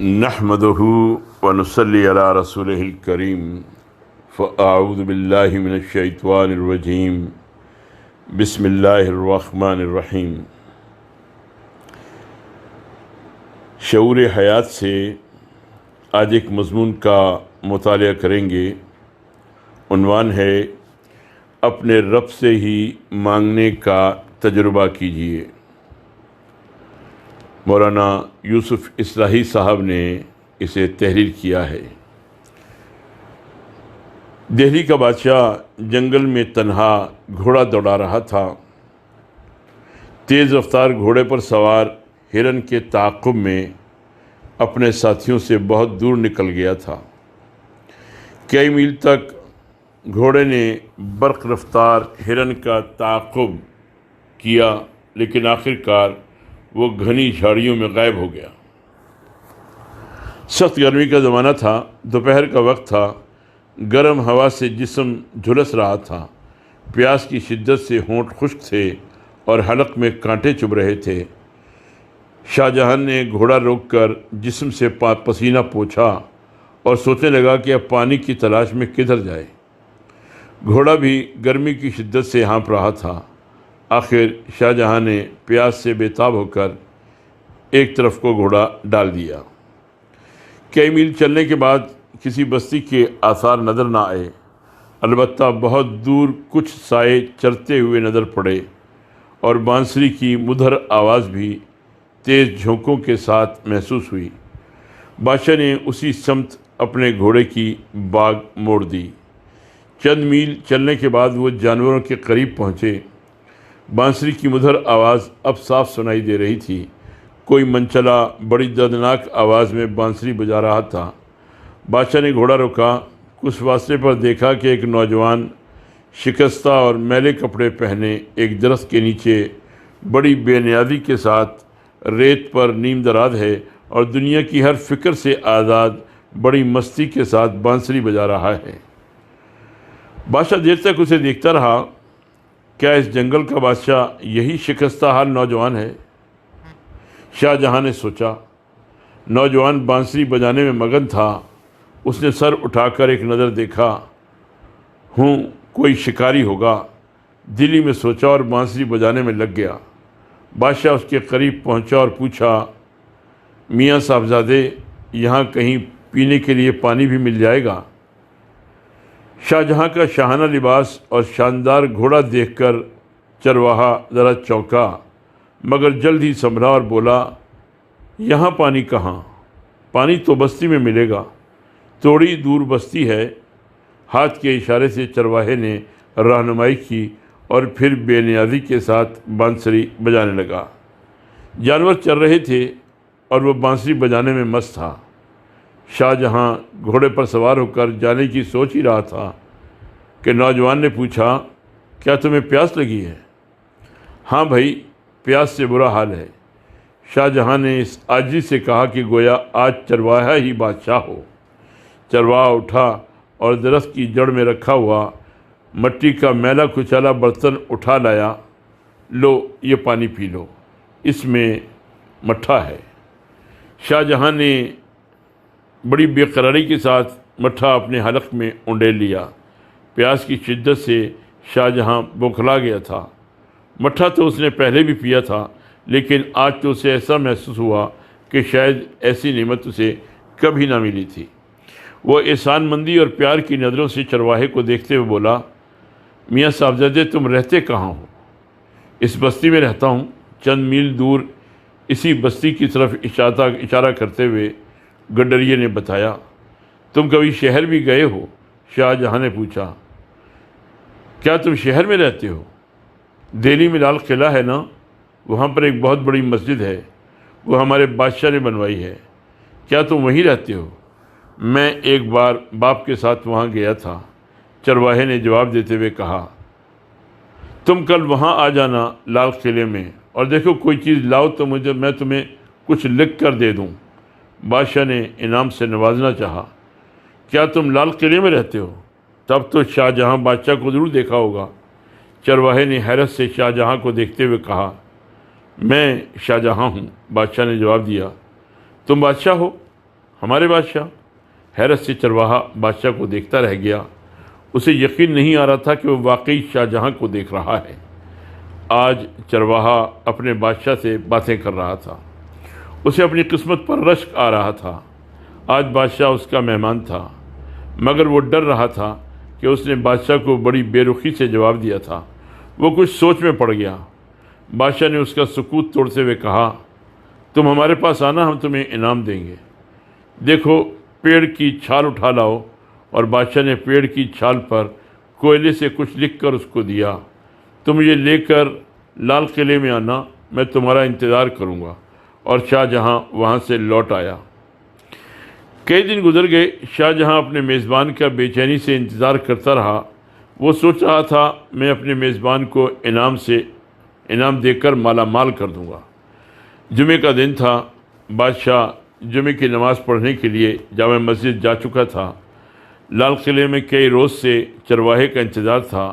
نحمده ونصلي على رسوله الكريم فأعوذ بالله من الشيطان الرجيم بسم الله الرحمن الرحیم۔ شعور حیات سے آج ایک مضمون کا مطالعہ کریں گے۔ عنوان ہے اپنے رب سے ہی مانگنے کا تجربہ کیجیے۔ مولانا یوسف اصلاحی صاحب نے اسے تحریر کیا ہے۔ دہلی کا بادشاہ جنگل میں تنہا گھوڑا دوڑا رہا تھا۔ تیز رفتار گھوڑے پر سوار ہرن کے تعاقب میں اپنے ساتھیوں سے بہت دور نکل گیا تھا۔ کئی میل تک گھوڑے نے برق رفتار ہرن کا تعاقب کیا، لیکن آخر کار وہ گھنی جھاڑیوں میں غائب ہو گیا۔ سخت گرمی کا زمانہ تھا، دوپہر کا وقت تھا، گرم ہوا سے جسم جھلس رہا تھا، پیاس کی شدت سے ہونٹ خشک تھے اور حلق میں کانٹے چبھ رہے تھے۔ شاہ جہاں نے گھوڑا روک کر جسم سے پسینہ پوچھا اور سوچنے لگا کہ اب پانی کی تلاش میں کدھر جائے۔ گھوڑا بھی گرمی کی شدت سے ہانپ رہا تھا۔ آخر شاہ جہاں نے پیاس سے بے تاب ہو کر ایک طرف کو گھوڑا ڈال دیا۔ کئی میل چلنے کے بعد کسی بستی کے آثار نظر نہ آئے، البتہ بہت دور کچھ سائے چرتے ہوئے نظر پڑے اور بانسری کی مدھر آواز بھی تیز جھونکوں کے ساتھ محسوس ہوئی۔ بادشاہ نے اسی سمت اپنے گھوڑے کی باگ موڑ دی۔ چند میل چلنے کے بعد وہ جانوروں کے قریب پہنچے۔ بانسری کی مدھر آواز اب صاف سنائی دے رہی تھی۔ کوئی منچلا بڑی دردناک آواز میں بانسری بجا رہا تھا۔ بادشاہ نے گھوڑا روکا۔ کچھ فاصلے پر دیکھا کہ ایک نوجوان شکستہ اور میلے کپڑے پہنے ایک درخت کے نیچے بڑی بے نیازی کے ساتھ ریت پر نیم دراز ہے اور دنیا کی ہر فکر سے آزاد بڑی مستی کے ساتھ بانسری بجا رہا ہے۔ بادشاہ دیر تک اسے دیکھتا رہا۔ کیا اس جنگل کا بادشاہ یہی شکستہ حال نوجوان ہے؟ شاہ جہاں نے سوچا۔ نوجوان بانسری بجانے میں مگن تھا۔ اس نے سر اٹھا کر ایک نظر دیکھا۔ کوئی شکاری ہوگا، دلی میں سوچا اور بانسری بجانے میں لگ گیا۔ بادشاہ اس کے قریب پہنچا اور پوچھا، میاں صاحبزادے، یہاں کہیں پینے کے لیے پانی بھی مل جائے گا؟ شاہ جہاں کا شاہانہ لباس اور شاندار گھوڑا دیکھ کر چرواہا ذرا چونکا، مگر جلد ہی سنبھلا اور بولا، یہاں پانی کہاں؟ پانی تو بستی میں ملے گا، تھوڑی دور بستی ہے۔ ہاتھ کے اشارے سے چرواہے نے رہنمائی کی اور پھر بے نیازی کے ساتھ بانسری بجانے لگا۔ جانور چر رہے تھے اور وہ بانسری بجانے میں مست تھا۔ شاہ جہاں گھوڑے پر سوار ہو کر جانے کی سوچ ہی رہا تھا کہ نوجوان نے پوچھا، کیا تمہیں پیاس لگی ہے؟ ہاں بھائی، پیاس سے برا حال ہے۔ شاہ جہاں نے اس عاجزی سے کہا کہ گویا آج چرواہا ہی بادشاہ ہو۔ چرواہا اٹھا اور درخت کی جڑ میں رکھا ہوا مٹی کا میلا کچالا برتن اٹھا لایا۔ لو، یہ پانی پی لو، اس میں مٹھا ہے۔ شاہ جہاں نے بڑی بے قراری کے ساتھ مٹھا اپنے حلق میں اونڈیل لیا۔ پیاس کی شدت سے شاہ جہاں بوکھلا گیا تھا۔ مٹھا تو اس نے پہلے بھی پیا تھا، لیکن آج تو اسے ایسا محسوس ہوا کہ شاید ایسی نعمت اسے کبھی نہ ملی تھی۔ وہ احسان مندی اور پیار کی نظروں سے چرواہے کو دیکھتے ہوئے بولا، میاں صاحبزادے، تم رہتے کہاں ہو؟ اس بستی میں رہتا ہوں۔ چند میل دور اسی بستی کی طرف اشارہ کرتے ہوئے گڈریے نے بتایا۔ تم کبھی شہر بھی گئے ہو؟ شاہ جہاں نے پوچھا۔ کیا تم شہر میں رہتے ہو؟ دہلی میں لال قلعہ ہے نا، وہاں پر ایک بہت بڑی مسجد ہے، وہ ہمارے بادشاہ نے بنوائی ہے۔ کیا تم وہیں رہتے ہو؟ میں ایک بار باپ کے ساتھ وہاں گیا تھا، چرواہے نے جواب دیتے ہوئے کہا۔ تم کل وہاں آ جانا لال قلعے میں، اور دیکھو کوئی چیز لاؤ تو میں تمہیں کچھ لکھ کر دے دوں۔ بادشاہ نے انعام سے نوازنا چاہا۔ کیا تم لال قلعے میں رہتے ہو؟ تب تو شاہ جہاں بادشاہ کو ضرور دیکھا ہوگا۔ چرواہے نے حیرت سے شاہ جہاں کو دیکھتے ہوئے کہا، میں شاہ جہاں ہوں۔ بادشاہ نے جواب دیا، تم بادشاہ ہو؟ ہمارے بادشاہ؟ حیرت سے چرواہا بادشاہ کو دیکھتا رہ گیا۔ اسے یقین نہیں آ رہا تھا کہ وہ واقعی شاہ جہاں کو دیکھ رہا ہے۔ آج چرواہا اپنے بادشاہ سے باتیں کر رہا تھا۔ اسے اپنی قسمت پر رشک آ رہا تھا۔ آج بادشاہ اس کا مہمان تھا، مگر وہ ڈر رہا تھا کہ اس نے بادشاہ کو بڑی بے رخی سے جواب دیا تھا۔ وہ کچھ سوچ میں پڑ گیا۔ بادشاہ نے اس کا سکوت توڑتے ہوئے کہا، تم ہمارے پاس آنا، ہم تمہیں انعام دیں گے۔ دیکھو، پیڑ کی چھال اٹھا لاؤ۔ اور بادشاہ نے پیڑ کی چھال پر کوئلے سے کچھ لکھ کر اس کو دیا۔ تم یہ لے کر لال قلعے میں آنا، میں تمہارا انتظار کروں گا۔ اور شاہ جہاں وہاں سے لوٹ آیا۔ کئی دن گزر گئے۔ شاہ جہاں اپنے میزبان کا بے چینی سے انتظار کرتا رہا۔ وہ سوچ رہا تھا، میں اپنے میزبان کو انعام دے کر مالا مال کر دوں گا۔ جمعے کا دن تھا۔ بادشاہ جمعے کی نماز پڑھنے کے لیے جامع مسجد جا چکا تھا۔ لال قلعے میں کئی روز سے چرواہے کا انتظار تھا۔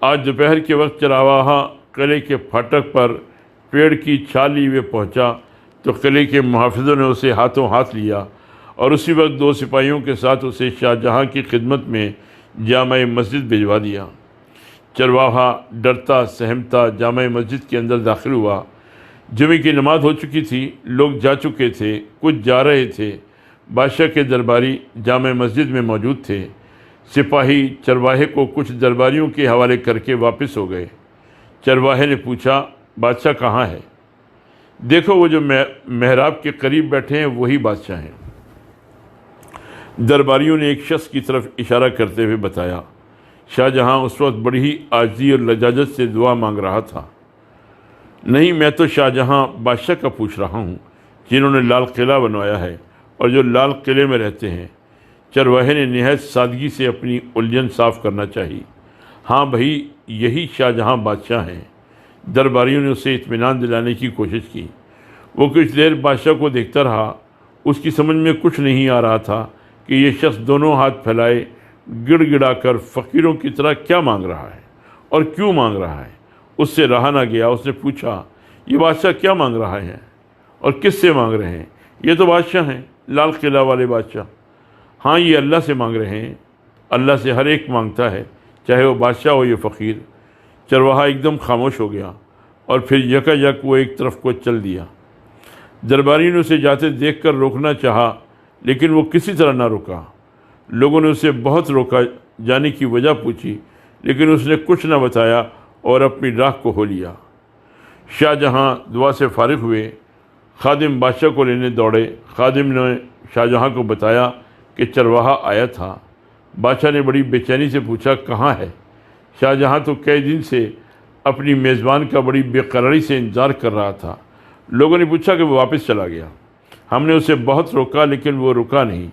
آج دوپہر کے وقت چرواہا قلعے کے پھاٹک پر پیڑ کی چھال لیے ہوئے پہنچا تو قلعے کے محافظوں نے اسے ہاتھوں ہاتھ لیا اور اسی وقت 2 سپاہیوں کے ساتھ اسے شاہ جہاں کی خدمت میں جامع مسجد بھجوا دیا۔ چرواہا ڈرتا سہمتا جامع مسجد کے اندر داخل ہوا۔ جمعے کی نماز ہو چکی تھی، لوگ جا چکے تھے، کچھ جا رہے تھے۔ بادشاہ کے درباری جامع مسجد میں موجود تھے۔ سپاہی چرواہے کو کچھ درباریوں کے حوالے کر کے واپس ہو گئے۔ چرواہے نے پوچھا، بادشاہ کہاں ہے؟ دیکھو، وہ جو محراب کے قریب بیٹھے ہیں وہی بادشاہ ہیں۔ درباریوں نے ایک شخص کی طرف اشارہ کرتے ہوئے بتایا۔ شاہ جہاں اس وقت بڑی ہی عاجزی اور لجاجت سے دعا مانگ رہا تھا۔ نہیں، میں تو شاہ جہاں بادشاہ کا پوچھ رہا ہوں، جنہوں نے لال قلعہ بنوایا ہے اور جو لال قلعے میں رہتے ہیں۔ چرواہے نے نہایت سادگی سے اپنی الجھن صاف کرنا چاہی۔ ہاں بھائی، یہی شاہ جہاں بادشاہ ہیں۔ درباریوں نے اسے اطمینان دلانے کی کوشش کی۔ وہ کچھ دیر بادشاہ کو دیکھتا رہا۔ اس کی سمجھ میں کچھ نہیں آ رہا تھا کہ یہ شخص دونوں ہاتھ پھیلائے گڑ گڑا کر فقیروں کی طرح کیا مانگ رہا ہے اور کیوں مانگ رہا ہے۔ اس سے رہا نہ گیا۔ اس نے پوچھا، یہ بادشاہ کیا مانگ رہا ہے اور کس سے مانگ رہے ہیں؟ یہ تو بادشاہ ہیں، لال قلعہ والے بادشاہ۔ ہاں، یہ اللہ سے مانگ رہے ہیں۔ اللہ سے ہر ایک مانگتا ہے، چاہے وہ بادشاہ ہو یا فقیر۔ چرواہا ایک دم خاموش ہو گیا اور پھر یکا یک وہ ایک طرف کو چل دیا۔ درباری نے اسے جاتے دیکھ کر روکنا چاہا، لیکن وہ کسی طرح نہ رکا۔ لوگوں نے اسے بہت روکا، جانے کی وجہ پوچھی، لیکن اس نے کچھ نہ بتایا اور اپنی راہ کو ہو لیا۔ شاہ جہاں دعا سے فارغ ہوئے۔ خادم بادشاہ کو لینے دوڑے۔ خادم نے شاہ جہاں کو بتایا کہ چرواہا آیا تھا۔ بادشاہ نے بڑی بے چینی سے پوچھا، کہاں ہے؟ شاہ جہاں تو کئی دن سے اپنی میزبان کا بڑی بے قراری سے انتظار کر رہا تھا۔ لوگوں نے پوچھا کہ وہ واپس چلا گیا۔ ہم نے اسے بہت روکا، لیکن وہ رکا نہیں۔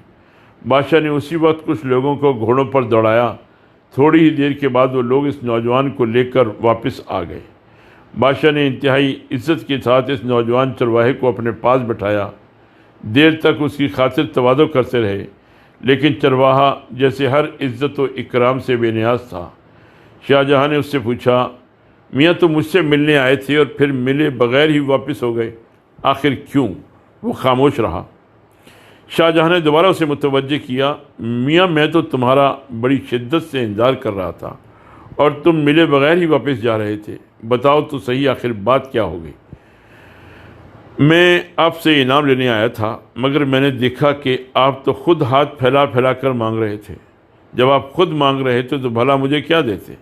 بادشاہ نے اسی وقت کچھ لوگوں کو گھوڑوں پر دوڑایا۔ تھوڑی ہی دیر کے بعد وہ لوگ اس نوجوان کو لے کر واپس آ گئے۔ بادشاہ نے انتہائی عزت کے ساتھ اس نوجوان چرواہے کو اپنے پاس بٹھایا۔ دیر تک اس کی خاطر تواضع کرتے رہے، لیکن چرواہا جیسے ہر عزت و اکرام سے بے نیاز تھا۔ شاہ جہاں نے اس سے پوچھا، میاں تم مجھ سے ملنے آئے تھے اور پھر ملے بغیر ہی واپس ہو گئے، آخر کیوں؟ وہ خاموش رہا۔ شاہ جہاں نے دوبارہ اسے متوجہ کیا، میاں میں تو تمہارا بڑی شدت سے انتظار کر رہا تھا اور تم ملے بغیر ہی واپس جا رہے تھے، بتاؤ تو صحیح آخر بات کیا ہو گئی؟ میں آپ سے انعام لینے آیا تھا، مگر میں نے دیکھا کہ آپ تو خود ہاتھ پھیلا پھیلا کر مانگ رہے تھے۔ جب آپ خود مانگ رہے تھے تو بھلا مجھے کیا دیتے؟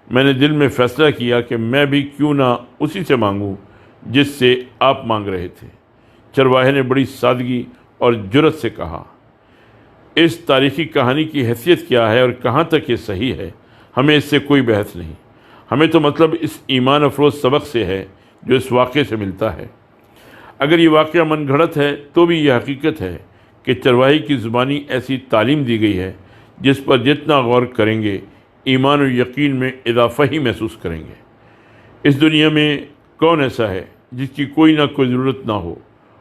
میں نے دل میں فیصلہ کیا کہ میں بھی کیوں نہ اسی سے مانگوں جس سے آپ مانگ رہے تھے۔ چرواہے نے بڑی سادگی اور جرأت سے کہا، اس تاریخی کہانی کی حیثیت کیا ہے اور کہاں تک یہ صحیح ہے، ہمیں اس سے کوئی بحث نہیں۔ ہمیں تو مطلب اس ایمان افروز سبق سے ہے جو اس واقعے سے ملتا ہے۔ اگر یہ واقعہ من گھڑت ہے تو بھی یہ حقیقت ہے کہ چرواہے کی زبانی ایسی تعلیم دی گئی ہے جس پر جتنا غور کریں گے ایمان و یقین میں اضافہ ہی محسوس کریں گے۔ اس دنیا میں کون ایسا ہے جس کی کوئی نہ کوئی ضرورت نہ ہو،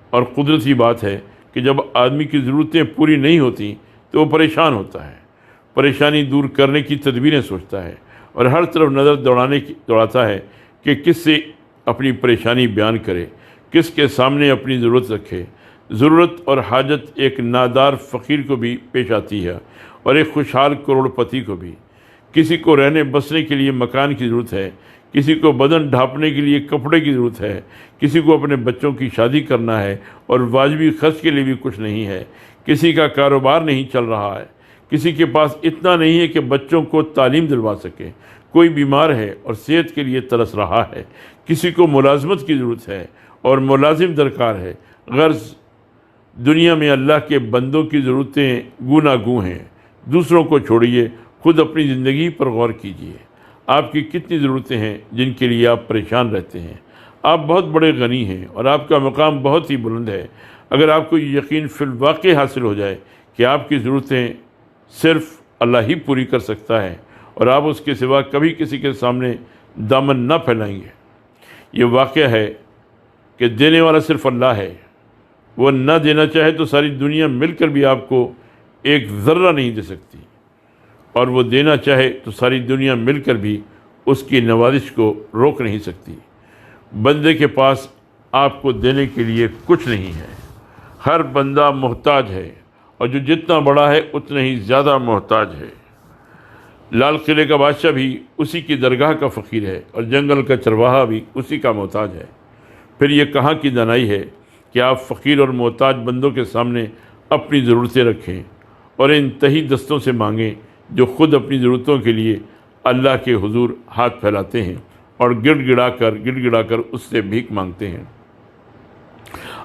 اور قدرتی بات ہے کہ جب آدمی کی ضرورتیں پوری نہیں ہوتی تو وہ پریشان ہوتا ہے، پریشانی دور کرنے کی تدبیریں سوچتا ہے اور ہر طرف نظر دوڑاتا ہے کہ کس سے اپنی پریشانی بیان کرے، کس کے سامنے اپنی ضرورت رکھے ضرورت اور حاجت ایک نادار فقیر کو بھی پیش آتی ہے اور ایک خوشحال کروڑ پتی کو بھی۔ کسی کو رہنے بسنے کے لیے مکان کی ضرورت ہے، کسی کو بدن ڈھانپنے کے لیے کپڑے کی ضرورت ہے، کسی کو اپنے بچوں کی شادی کرنا ہے اور واجبی خرچ کے لیے بھی کچھ نہیں ہے، کسی کا کاروبار نہیں چل رہا ہے، کسی کے پاس اتنا نہیں ہے کہ بچوں کو تعلیم دلوا سکے، کوئی بیمار ہے اور صحت کے لیے ترس رہا ہے، کسی کو ملازمت کی ضرورت ہے اور ملازم درکار ہے۔ غرض دنیا میں اللہ کے بندوں کی ضرورتیں گوناگوں ہیں۔ دوسروں کو چھوڑیے، خود اپنی زندگی پر غور کیجیے۔ آپ کی کتنی ضرورتیں ہیں جن کے لیے آپ پریشان رہتے ہیں؟ آپ بہت بڑے غنی ہیں اور آپ کا مقام بہت ہی بلند ہے۔ اگر آپ کو یہ یقین فی الواقع حاصل ہو جائے کہ آپ کی ضرورتیں صرف اللہ ہی پوری کر سکتا ہے اور آپ اس کے سوا کبھی کسی کے سامنے دامن نہ پھیلائیں گے۔ یہ واقعہ ہے کہ دینے والا صرف اللہ ہے۔ وہ نہ دینا چاہے تو ساری دنیا مل کر بھی آپ کو ایک ذرہ نہیں دے سکتی، اور وہ دینا چاہے تو ساری دنیا مل کر بھی اس کی نوازش کو روک نہیں سکتی۔ بندے کے پاس آپ کو دینے کے لیے کچھ نہیں ہے۔ ہر بندہ محتاج ہے، اور جو جتنا بڑا ہے اتنا ہی زیادہ محتاج ہے۔ لال قلعے کا بادشاہ بھی اسی کی درگاہ کا فقیر ہے، اور جنگل کا چرواہا بھی اسی کا محتاج ہے۔ پھر یہ کہاں کی دانائی ہے کہ آپ فقیر اور محتاج بندوں کے سامنے اپنی ضرورتیں رکھیں اور ان تہی دستوں سے مانگیں جو خود اپنی ضرورتوں کے لیے اللہ کے حضور ہاتھ پھیلاتے ہیں اور گڑ گڑا کر اس سے بھیک مانگتے ہیں۔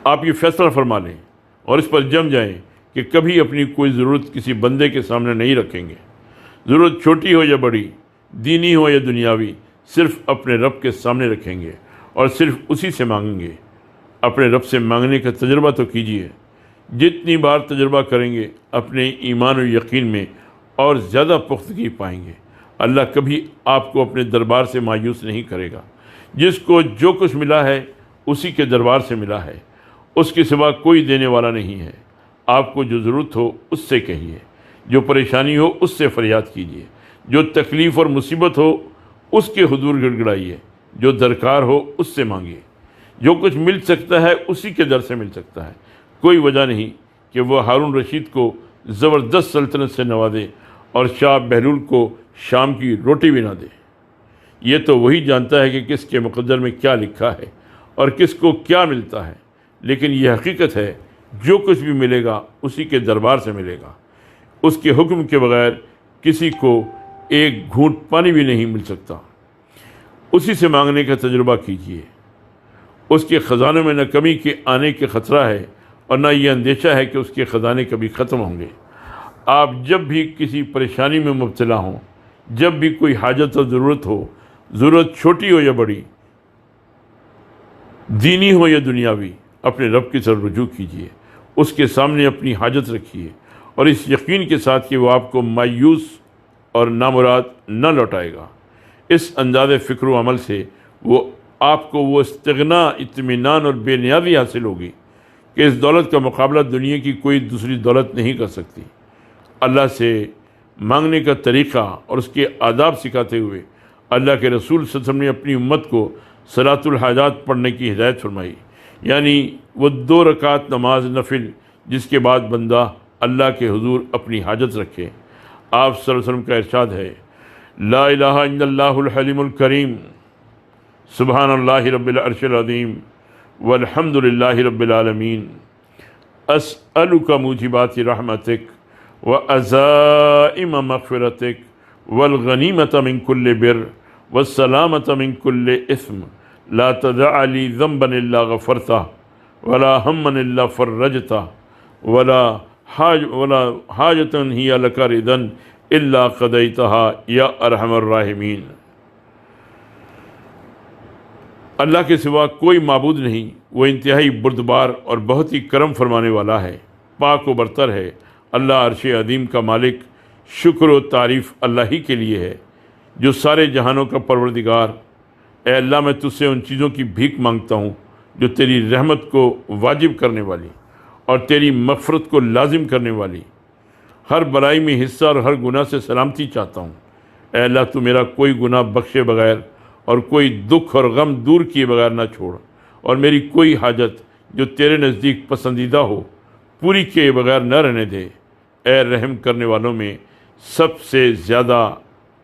آپ یہ فیصلہ فرما لیں اور اس پر جم جائیں کہ کبھی اپنی کوئی ضرورت کسی بندے کے سامنے نہیں رکھیں گے۔ ضرورت چھوٹی ہو یا بڑی، دینی ہو یا دنیاوی، صرف اپنے رب کے سامنے رکھیں گے اور صرف اسی سے مانگیں گے۔ اپنے رب سے مانگنے کا تجربہ تو کیجیے۔ جتنی بار تجربہ کریں گے اپنے ایمان و یقین میں اور زیادہ پختگی پائیں گے۔ اللہ کبھی آپ کو اپنے دربار سے مایوس نہیں کرے گا۔ جس کو جو کچھ ملا ہے اسی کے دربار سے ملا ہے، اس کے سوا کوئی دینے والا نہیں ہے۔ آپ کو جو ضرورت ہو اس سے کہیے، جو پریشانی ہو اس سے فریاد کیجیے، جو تکلیف اور مصیبت ہو اس کے حضور گڑ گڑائیے، جو درکار ہو اس سے مانگیے۔ جو کچھ مل سکتا ہے اسی کے در سے مل سکتا ہے۔ کوئی وجہ نہیں کہ وہ ہارون رشید کو زبردست سلطنت سے نوازے اور شاہ بہلول کو شام کی روٹی بھی نہ دے۔ یہ تو وہی جانتا ہے کہ کس کے مقدر میں کیا لکھا ہے اور کس کو کیا ملتا ہے، لیکن یہ حقیقت ہے جو کچھ بھی ملے گا اسی کے دربار سے ملے گا۔ اس کے حکم کے بغیر کسی کو ایک گھونٹ پانی بھی نہیں مل سکتا۔ اسی سے مانگنے کا تجربہ کیجیے۔ اس کے خزانوں میں نہ کمی کے آنے کے خطرہ ہے اور نہ یہ اندیشہ ہے کہ اس کے خزانے کبھی ختم ہوں گے۔ آپ جب بھی کسی پریشانی میں مبتلا ہوں، جب بھی کوئی حاجت اور ضرورت ہو، ضرورت چھوٹی ہو یا بڑی، دینی ہو یا دنیاوی، اپنے رب کی طرف رجوع کیجیے، اس کے سامنے اپنی حاجت رکھیے اور اس یقین کے ساتھ کہ وہ آپ کو مایوس اور نامراد نہ لوٹائے گا۔ اس انداز فکر و عمل سے آپ کو وہ استغنا، اطمینان اور بے نیازی حاصل ہوگی کہ اس دولت کا مقابلہ دنیا کی کوئی دوسری دولت نہیں کر سکتی۔ اللہ سے مانگنے کا طریقہ اور اس کے آداب سکھاتے ہوئے اللہ کے رسول صلی اللہ علیہ وسلم نے اپنی امت کو صلاۃ الحاجات پڑھنے کی ہدایت فرمائی، یعنی وہ 2 رکعت نماز نفل جس کے بعد بندہ اللہ کے حضور اپنی حاجت رکھے۔ آپ صلی اللہ علیہ وسلم کا ارشاد ہے، لا الہ الا اللہ الحلیم الکریم، سبحان اللہ رب العرش العظیم، والحمد للہ رب العالمین، اسألک موجبات رحمتک وعزائم مغفرتک والغنیمۃ من کل بر والسلامۃ من کل اثم، لا تدع لی ذنبا الا غفرتہ ولا ہما الا فرجتہ ولا حاجۃ ہی لک رضا الا قضیتہا یا ارحم الراحمین۔ اللہ کے سوا کوئی معبود نہیں، وہ انتہائی بردبار اور بہت ہی کرم فرمانے والا ہے، پاک و برتر ہے۔ اللہ عرش عظیم کا مالک، شکر و تعریف اللہ ہی کے لیے ہے جو سارے جہانوں کا پروردگار۔ اے اللہ، میں تجھ سے ان چیزوں کی بھیک مانگتا ہوں جو تیری رحمت کو واجب کرنے والی اور تیری مغفرت کو لازم کرنے والی، ہر برائی میں حصہ اور ہر گناہ سے سلامتی چاہتا ہوں۔ اے اللہ، تو میرا کوئی گناہ بخشے بغیر اور کوئی دکھ اور غم دور کیے بغیر نہ چھوڑ، اور میری کوئی حاجت جو تیرے نزدیک پسندیدہ ہو پوری کیے بغیر نہ رہنے دے۔ اے رحم کرنے والوں میں سب سے زیادہ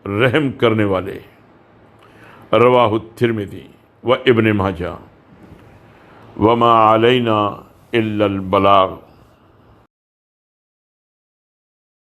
رحم کرنے والے۔ رواہ الترمذی و ابن ماجہ۔ وما علینا الا البلاغ۔